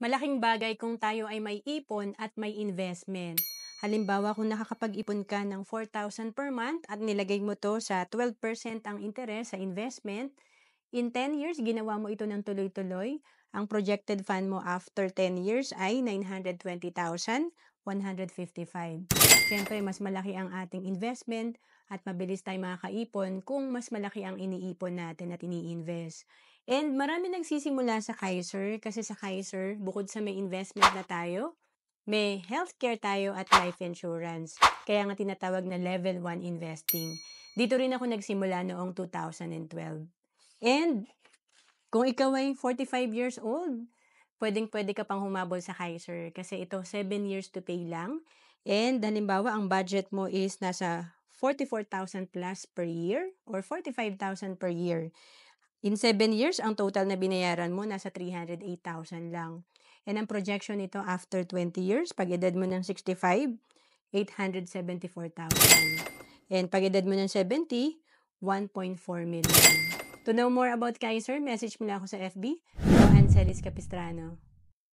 Malaking bagay kung tayo ay may ipon at may investment. Halimbawa, kung nakakapag-ipon ka ng 4,000 per month at nilagay mo to sa 12% ang interes sa investment, in 10 years, ginawa mo ito ng tuloy-tuloy, ang projected fund mo after 10 years ay 920,155. Siyempre, mas malaki ang ating investment at mabilis tayo makakaipon kung mas malaki ang iniipon natin at ini-invest. And marami nagsisimula sa Kaiser kasi sa Kaiser, bukod sa may investment na tayo, may healthcare tayo at life insurance. Kaya nga tinatawag na level 1 investing. Dito rin ako nagsimula noong 2012. And kung ikaw ay 45 years old, pwedeng-pwede ka pang humabol sa Kaiser kasi ito 7 years to pay lang. And halimbawa, ang budget mo is nasa 44,000 plus per year or 45,000 per year. In 7 years, ang total na binayaran mo nasa 308,000 lang. And ang projection nito after 20 years, pag edad mo ng 65, 874,000. And pag edad mo ng 70, 1.4 million. To know more about Kaiser, message mo lang ako sa FB, Ann Celis Capistrano.